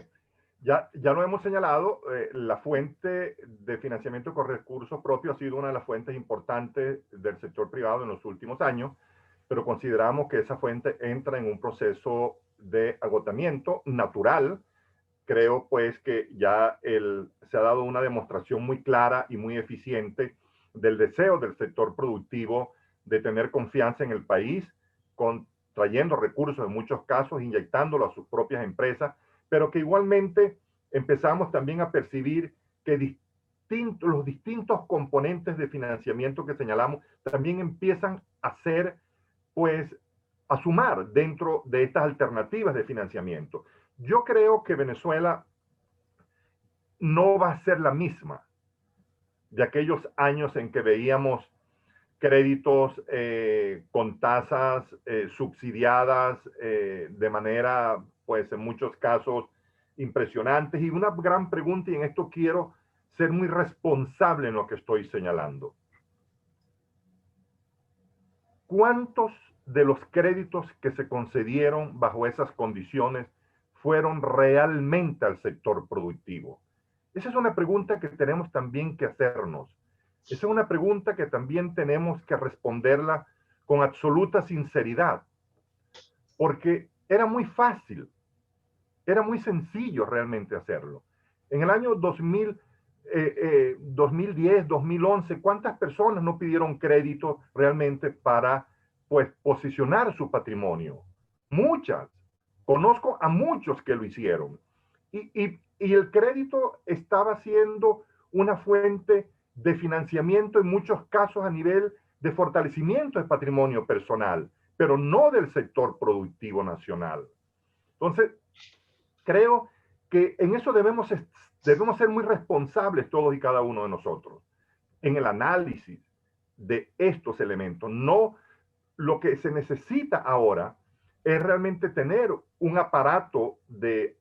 Ya lo hemos señalado, la fuente de financiamiento con recursos propios ha sido una de las fuentes importantes del sector privado en los últimos años, pero consideramos que esa fuente entra en un proceso de agotamiento natural. Creo pues que ya se ha dado una demostración muy clara y muy eficiente del deseo del sector productivo de tener confianza en el país, trayendo recursos en muchos casos, inyectándolo a sus propias empresas, pero que igualmente empezamos también a percibir que los distintos componentes de financiamiento que señalamos también empiezan a ser, pues, a sumar dentro de estas alternativas de financiamiento. Yo creo que Venezuela no va a ser la misma de aquellos años en que veíamos créditos con tasas subsidiadas de manera, pues en muchos casos, impresionantes. Y una gran pregunta, y en esto quiero ser muy responsable en lo que estoy señalando. ¿Cuántos de los créditos que se concedieron bajo esas condiciones fueron realmente al sector productivo? Esa es una pregunta que tenemos también que hacernos. Esa es una pregunta que también tenemos que responderla con absoluta sinceridad, porque era muy fácil, era muy sencillo realmente hacerlo. En el año 2010, 2011, ¿cuántas personas no pidieron crédito realmente para, pues, posicionar su patrimonio? Muchas. Conozco a muchos que lo hicieron. Y el crédito estaba siendo una fuente de financiamiento en muchos casos a nivel de fortalecimiento del patrimonio personal, pero no del sector productivo nacional. Entonces, creo que en eso debemos ser muy responsables todos y cada uno de nosotros en el análisis de estos elementos. No, lo que se necesita ahora es realmente tener un aparato de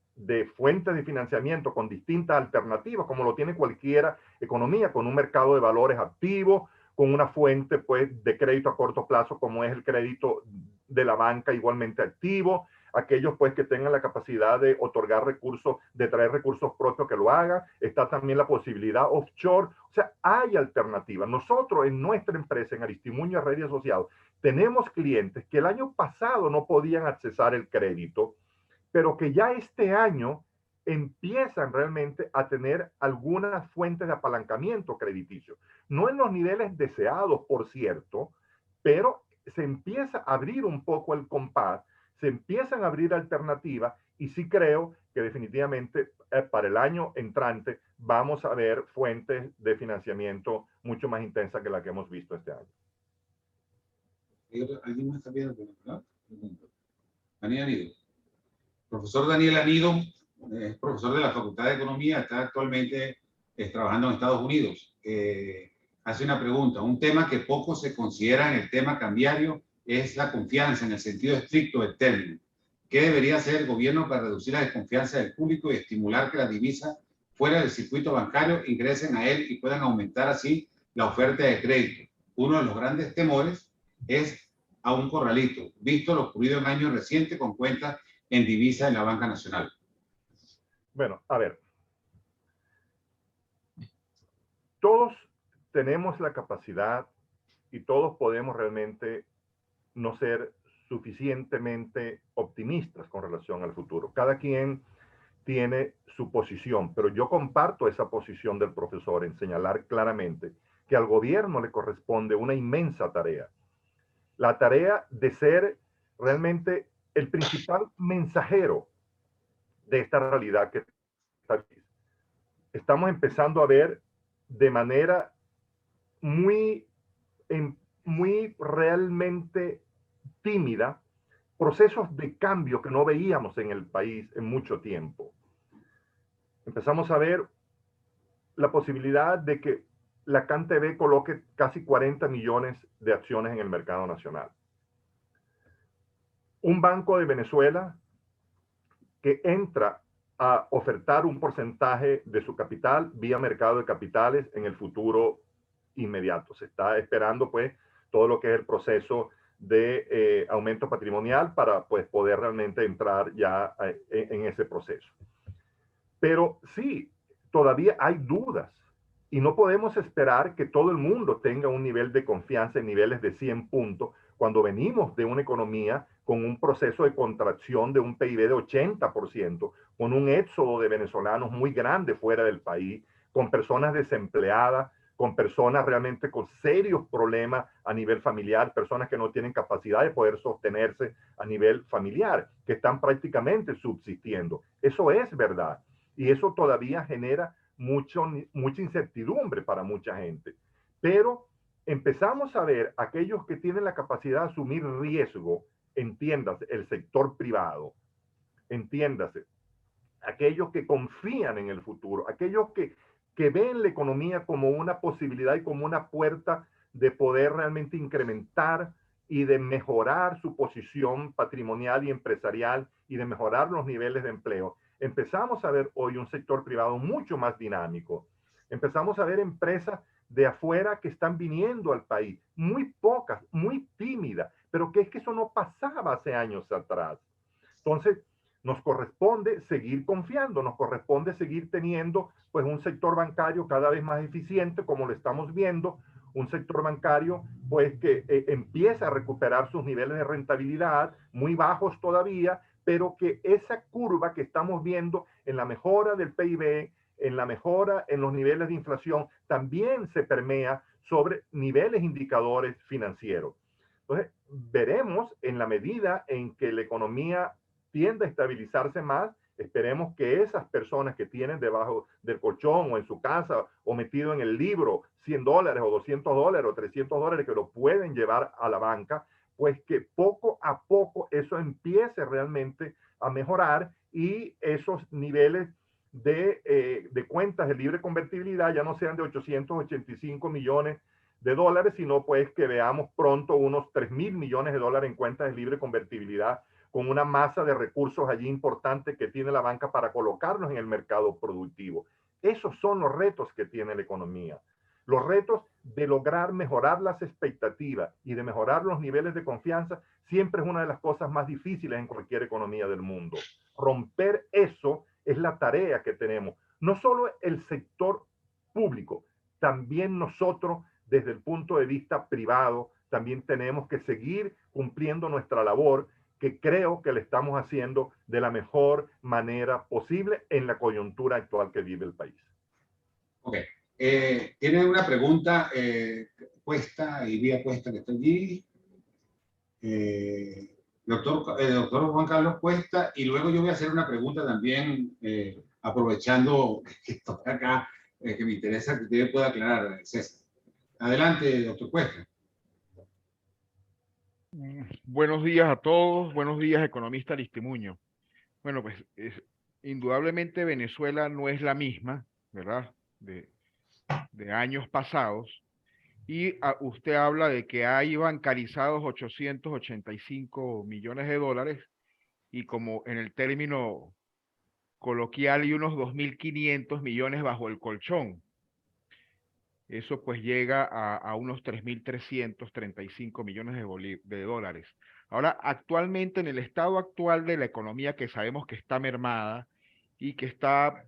fuentes de financiamiento con distintas alternativas, como lo tiene cualquier economía, con un mercado de valores activo, con una fuente, pues, de crédito a corto plazo, como es el crédito de la banca, igualmente activo. Aquellos, pues, que tengan la capacidad de otorgar recursos, de traer recursos propios, que lo hagan. Está también la posibilidad offshore. O sea, hay alternativas. Nosotros en nuestra empresa, en Aristimuño Herrera y Asociados, tenemos clientes que el año pasado no podían accesar el crédito, pero que ya este año empiezan realmente a tener algunas fuentes de apalancamiento crediticio. No en los niveles deseados, por cierto, pero se empieza a abrir un poco el compás, se empiezan a abrir alternativas, y sí creo que definitivamente para el año entrante vamos a ver fuentes de financiamiento mucho más intensas que la que hemos visto este año. ¿Alguien más está viendo? Daniel Anido. Profesor Daniel Anido es profesor de la Facultad de Economía, está actualmente trabajando en Estados Unidos. Hace una pregunta. Un tema que poco se considera en el tema cambiario es la confianza en el sentido estricto del término. ¿Qué debería hacer el gobierno para reducir la desconfianza del público y estimular que las divisas fuera del circuito bancario ingresen a él y puedan aumentar así la oferta de crédito? Uno de los grandes temores es a un corralito, visto lo ocurrido en años recientes con cuentas en divisa en la banca nacional. Bueno, a ver, todos tenemos la capacidad y todos podemos realmente no ser suficientemente optimistas con relación al futuro. Cada quien tiene su posición, pero yo comparto esa posición del profesor en señalar claramente que al gobierno le corresponde una inmensa tarea. La tarea de ser realmente el principal mensajero de esta realidad que estamos empezando a ver de manera muy, muy realmente tímida procesos de cambio que no veíamos en el país en mucho tiempo. Empezamos a ver la posibilidad de que la CanTV coloque casi 40 millones de acciones en el mercado nacional. Un banco de Venezuela que entra a ofertar un porcentaje de su capital vía mercado de capitales en el futuro inmediato. Se está esperando pues todo lo que es el proceso de aumento patrimonial para pues poder realmente entrar ya en ese proceso. Pero sí, todavía hay dudas y no podemos esperar que todo el mundo tenga un nivel de confianza en niveles de 100 puntos cuando venimos de una economía con un proceso de contracción de un PIB de 80%, con un éxodo de venezolanos muy grande fuera del país, con personas desempleadas, con personas realmente con serios problemas a nivel familiar, personas que no tienen capacidad de poder sostenerse a nivel familiar, que están prácticamente subsistiendo. Eso es verdad. Y eso todavía genera mucha incertidumbre para mucha gente. Pero empezamos a ver aquellos que tienen la capacidad de asumir riesgo, entiéndase, el sector privado, entiéndase, aquellos que confían en el futuro, aquellos que ven la economía como una posibilidad y como una puerta de poder realmente incrementar y de mejorar su posición patrimonial y empresarial y de mejorar los niveles de empleo. Empezamos a ver hoy un sector privado mucho más dinámico. Empezamos a ver empresas de afuera que están viniendo al país, muy pocas, muy tímidas, pero que es que eso no pasaba hace años atrás. Entonces, nos corresponde seguir confiando, nos corresponde seguir teniendo pues un sector bancario cada vez más eficiente, como lo estamos viendo, un sector bancario pues que empieza a recuperar sus niveles de rentabilidad, muy bajos todavía, pero que esa curva que estamos viendo en la mejora del PIB, en la mejora en los niveles de inflación, también se permea sobre niveles indicadores financieros. Entonces, veremos en la medida en que la economía tiende a estabilizarse más, esperemos que esas personas que tienen debajo del colchón o en su casa o metido en el libro $100 o $200 o $300 que lo pueden llevar a la banca, pues que poco a poco eso empiece realmente a mejorar y esos niveles de cuentas de libre convertibilidad ya no sean de 885 millones de dólares, sino pues que veamos pronto unos 3.000 millones de dólares en cuentas de libre convertibilidad, con una masa de recursos allí importante que tiene la banca para colocarlos en el mercado productivo. Esos son los retos que tiene la economía. Los retos de lograr mejorar las expectativas y de mejorar los niveles de confianza siempre es una de las cosas más difíciles en cualquier economía del mundo. Romper eso es la tarea que tenemos. No solo el sector público, también nosotros desde el punto de vista privado, también tenemos que seguir cumpliendo nuestra labor, que creo que le estamos haciendo de la mejor manera posible en la coyuntura actual que vive el país. Ok. Tiene una pregunta puesta y vía puesta que está allí. Doctor Juan Carlos Cuesta, y luego yo voy a hacer una pregunta también, aprovechando que estoy acá, que me interesa que usted pueda aclarar, César. Adelante, doctor Cuesta. Buenos días a todos, buenos días, economista Aristimuño. Bueno, pues indudablemente Venezuela no es la misma, ¿verdad? De años pasados. Y usted habla de que hay bancarizados 885 millones de dólares y como en el término coloquial hay unos 2.500 millones bajo el colchón. Eso pues llega a unos 3.335 millones de dólares. Ahora, actualmente, en el estado actual de la economía que sabemos que está mermada y que está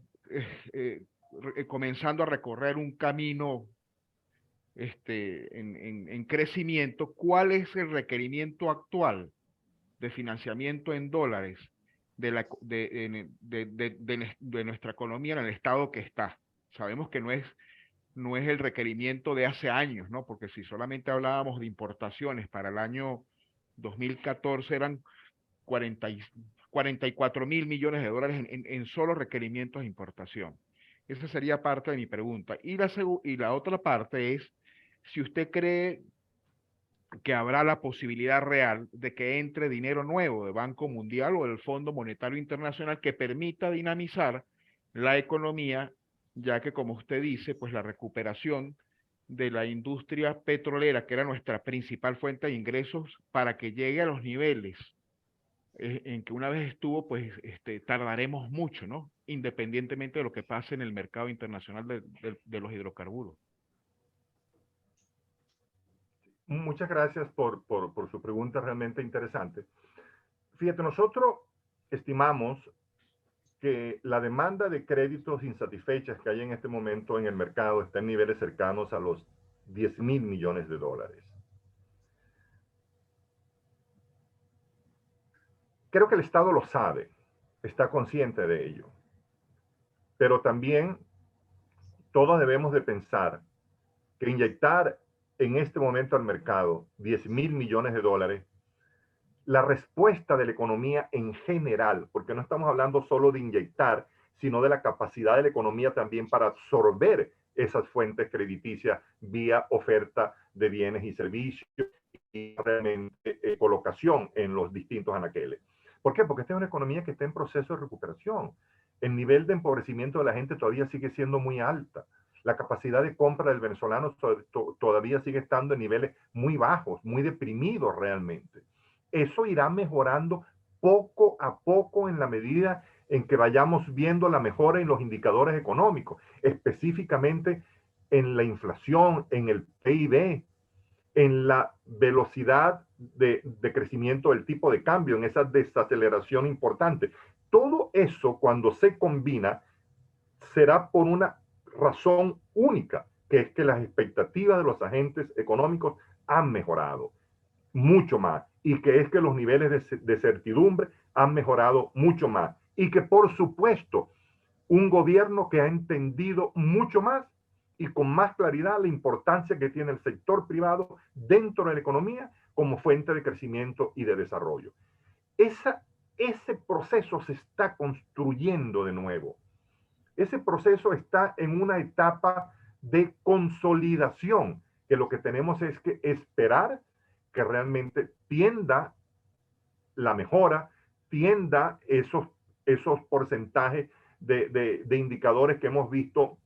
comenzando a recorrer un camino en crecimiento, ¿cuál es el requerimiento actual de financiamiento en dólares de nuestra economía en el estado que está? Sabemos que no es el requerimiento de hace años, ¿no? Porque si solamente hablábamos de importaciones para el año 2014 eran 44.000 millones de dólares en solo requerimientos de importación. Esa sería parte de mi pregunta. Y la otra parte es si usted cree que habrá la posibilidad real de que entre dinero nuevo del Banco Mundial o del Fondo Monetario Internacional que permita dinamizar la economía, ya que como usted dice, pues la recuperación de la industria petrolera, que era nuestra principal fuente de ingresos, para que llegue a los niveles en que una vez estuvo, pues tardaremos mucho, ¿no? Independientemente de lo que pase en el mercado internacional de los hidrocarburos. Muchas gracias por su pregunta realmente interesante. Fíjate, nosotros estimamos que la demanda de créditos insatisfechas que hay en este momento en el mercado está en niveles cercanos a los 10.000 millones de dólares. Creo que el Estado lo sabe, está consciente de ello, pero también todos debemos de pensar que inyectar en este momento al mercado 10.000 millones de dólares, la respuesta de la economía en general, porque no estamos hablando solo de inyectar, sino de la capacidad de la economía también para absorber esas fuentes crediticias vía oferta de bienes y servicios y realmente colocación en los distintos anaqueles. ¿Por qué? Porque esta es una economía que está en proceso de recuperación. El nivel de empobrecimiento de la gente todavía sigue siendo muy alta. La capacidad de compra del venezolano todavía sigue estando en niveles muy bajos, muy deprimidos realmente. Eso irá mejorando poco a poco en la medida en que vayamos viendo la mejora en los indicadores económicos, específicamente en la inflación, en el PIB, en la velocidad de crecimiento del tipo de cambio, en esa desaceleración importante. Todo eso, cuando se combina, será por una razón única, que es que las expectativas de los agentes económicos han mejorado mucho más y que es que los niveles de certidumbre han mejorado mucho más y que por supuesto un gobierno que ha entendido mucho más y con más claridad la importancia que tiene el sector privado dentro de la economía como fuente de crecimiento y de desarrollo. Ese proceso se está construyendo de nuevo. Ese proceso está en una etapa de consolidación, que lo que tenemos es que esperar que realmente tienda la mejora, tienda esos porcentajes de indicadores que hemos visto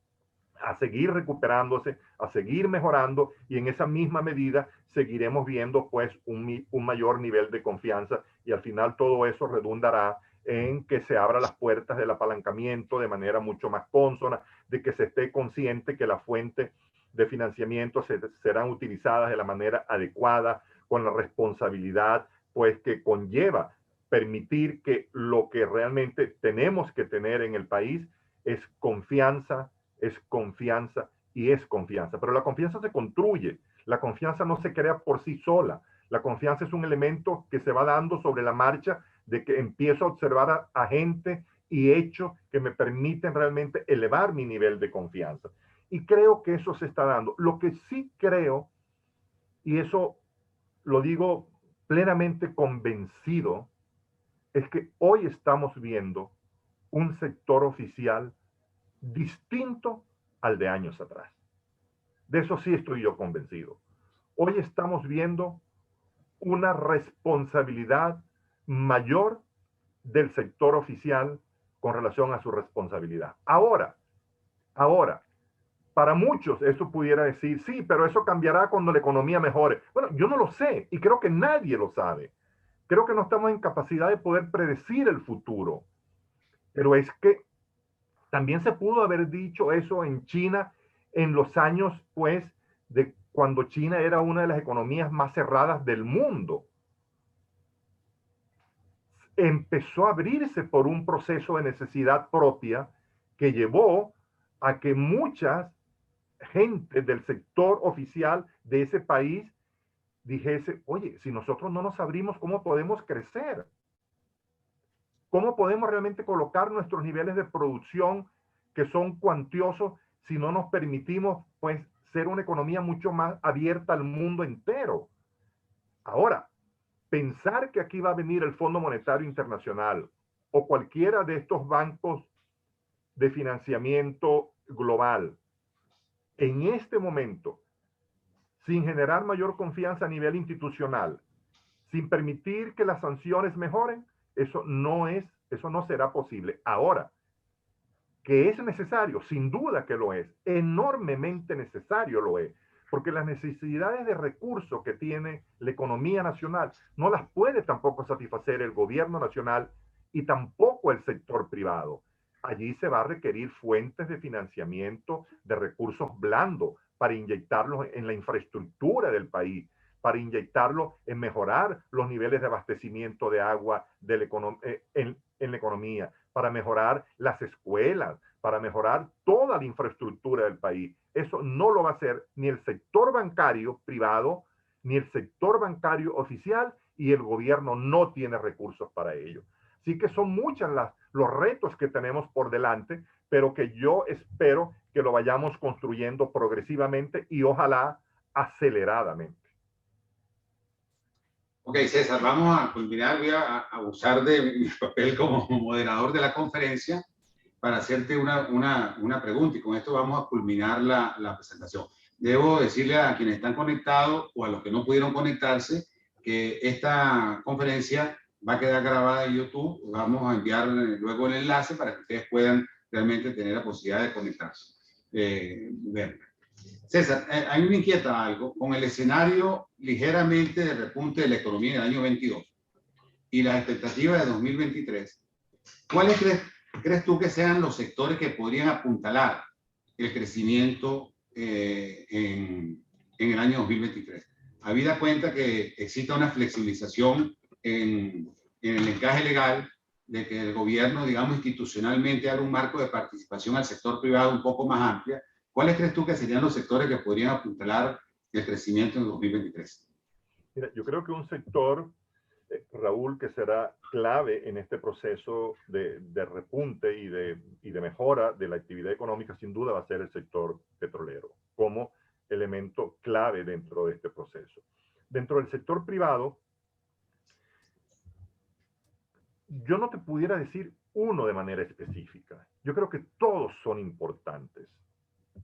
a seguir recuperándose, a seguir mejorando y en esa misma medida seguiremos viendo pues un mayor nivel de confianza y al final todo eso redundará en que se abran las puertas del apalancamiento de manera mucho más consona, de que se esté consciente que las fuentes de financiamiento serán utilizadas de la manera adecuada, con la responsabilidad pues que conlleva permitir que lo que realmente tenemos que tener en el país es confianza y es confianza. Pero la confianza se construye, la confianza no se crea por sí sola. La confianza es un elemento que se va dando sobre la marcha de que empiezo a observar a gente y hechos que me permiten realmente elevar mi nivel de confianza. Y creo que eso se está dando. Lo que sí creo, y eso lo digo plenamente convencido, es que hoy estamos viendo un sector oficial distinto al de años atrás. De eso sí estoy yo convencido. Hoy estamos viendo una responsabilidad mayor del sector oficial con relación a su responsabilidad. Ahora, para muchos eso pudiera decir, sí, pero eso cambiará cuando la economía mejore. Bueno, yo no lo sé y creo que nadie lo sabe. Creo que no estamos en capacidad de poder predecir el futuro. Pero es que también se pudo haber dicho eso en China en los años, pues, de cuando China era una de las economías más cerradas del mundo. empezó a abrirse por un proceso de necesidad propia que llevó a que muchas gente del sector oficial de ese país dijese, oye, si nosotros no nos abrimos, ¿cómo podemos crecer? ¿Cómo podemos realmente colocar nuestros niveles de producción que son cuantiosos si no nos permitimos, pues, ser una economía mucho más abierta al mundo entero? Ahora, pensar que aquí va a venir el Fondo Monetario Internacional o cualquiera de estos bancos de financiamiento global en este momento, sin generar mayor confianza a nivel institucional, sin permitir que las sanciones mejoren, eso no será posible. Ahora, que es necesario, sin duda que lo es, enormemente necesario lo es, porque las necesidades de recursos que tiene la economía nacional no las puede tampoco satisfacer el gobierno nacional y tampoco el sector privado. Allí se va a requerir fuentes de financiamiento de recursos blandos para inyectarlos en la infraestructura del país, para inyectarlo en mejorar los niveles de abastecimiento de agua en la economía, para mejorar las escuelas, para mejorar toda la infraestructura del país. Eso no lo va a hacer ni el sector bancario privado, ni el sector bancario oficial, y el gobierno no tiene recursos para ello. Así que son muchos los retos que tenemos por delante, pero que yo espero que lo vayamos construyendo progresivamente y ojalá aceleradamente. Ok, César, vamos a culminar. Voy a usar de mi papel como moderador de la conferencia para hacerte una pregunta, y con esto vamos a culminar la presentación. Debo decirle a quienes están conectados o a los que no pudieron conectarse que esta conferencia va a quedar grabada en YouTube. Vamos a enviar luego el enlace para que ustedes puedan realmente tener la posibilidad de conectarse. César, a mí me inquieta algo con el escenario ligeramente de repunte de la economía en el año 22 y las expectativas de 2023. ¿Cuáles crees tú que sean los sectores que podrían apuntalar el crecimiento en el año 2023? Habida cuenta que exista una flexibilización en el encaje legal, de que el gobierno, digamos, institucionalmente haga un marco de participación al sector privado un poco más amplia, ¿cuáles crees tú que serían los sectores que podrían apuntalar el crecimiento en 2023? Mira, yo creo que un sector, Raúl, que será clave en este proceso de repunte y de mejora de la actividad económica, sin duda va a ser el sector petrolero, como elemento clave dentro de este proceso. Dentro del sector privado, yo no te pudiera decir uno de manera específica. Yo creo que todos son importantes.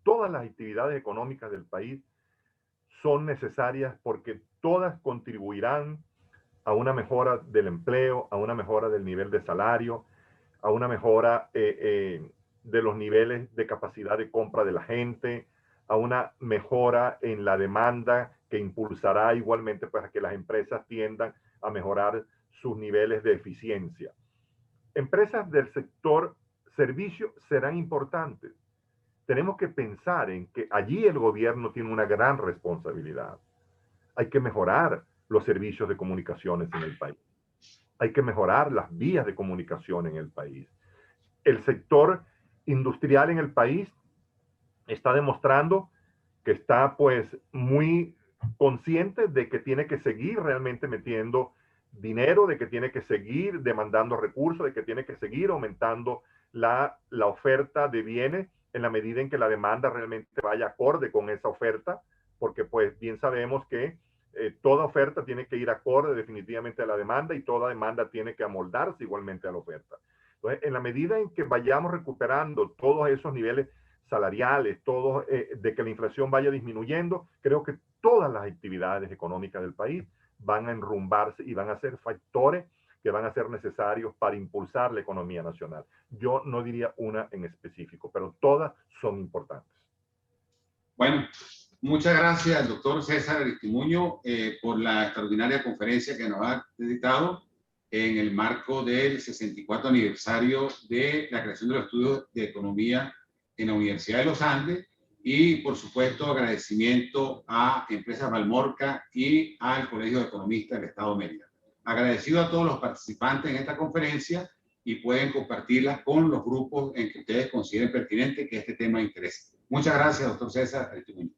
Todas las actividades económicas del país son necesarias porque todas contribuirán a una mejora del empleo, a una mejora del nivel de salario, a una mejora de los niveles de capacidad de compra de la gente, a una mejora en la demanda que impulsará igualmente pues, a que las empresas tiendan a mejorar sus niveles de eficiencia. Empresas del sector servicio serán importantes. Tenemos que pensar en que allí el gobierno tiene una gran responsabilidad. Hay que mejorar los servicios de comunicaciones en el país. Hay que mejorar las vías de comunicación en el país. El sector industrial en el país está demostrando que está pues muy consciente de que tiene que seguir realmente metiendo dinero, de que tiene que seguir demandando recursos, de que tiene que seguir aumentando la oferta de bienes en la medida en que la demanda realmente vaya acorde con esa oferta, porque pues bien sabemos que toda oferta tiene que ir acorde definitivamente a la demanda y toda demanda tiene que amoldarse igualmente a la oferta. Entonces, en la medida en que vayamos recuperando todos esos niveles salariales, de que la inflación vaya disminuyendo, creo que todas las actividades económicas del país van a enrumbarse y van a ser factores que van a ser necesarios para impulsar la economía nacional. Yo no diría una en específico, pero todas son importantes. Bueno, muchas gracias al doctor César Aristimuño por la extraordinaria conferencia que nos ha dedicado en el marco del 64 aniversario de la creación de los estudios de economía en la Universidad de los Andes, y por supuesto agradecimiento a Empresas Valmorca y al Colegio de Economistas del Estado de Mérida. Agradecido a todos los participantes en esta conferencia y pueden compartirla con los grupos en que ustedes consideren pertinente que este tema interese. Muchas gracias, doctor César Aristimuño.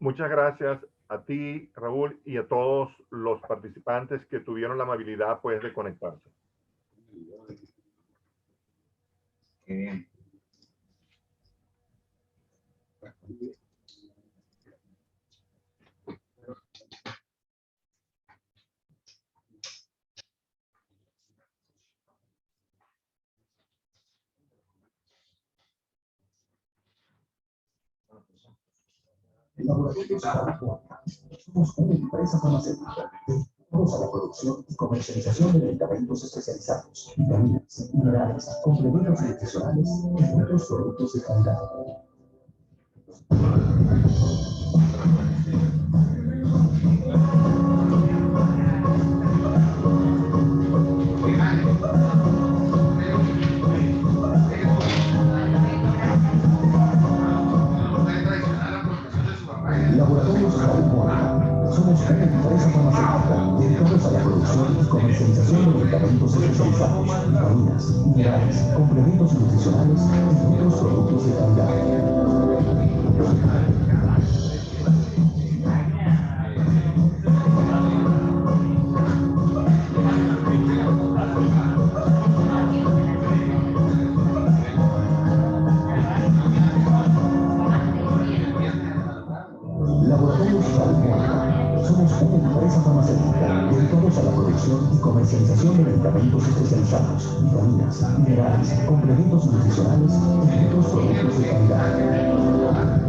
Muchas gracias a ti, Raúl, y a todos los participantes que tuvieron la amabilidad, pues, de conectarse. Qué bien. En Laboratorios California somos una empresa farmacéutica dedicados a la producción y comercialización de medicamentos especializados, vitaminas, minerales, complementos nutricionales y otros productos de calidad. Laboratorios California somos una empresa farmacéutica dedicados a la producción y comercialización de medicamentos especializados, vitaminas, minerales, complementos nutricionales y otros productos de calidad. Laboratorios California somos una empresa farmacéutica dedicados a la producción y comercialización de medicamentos especializados, vitaminas, minerales, complementos nutricionales y otros productos de calidad.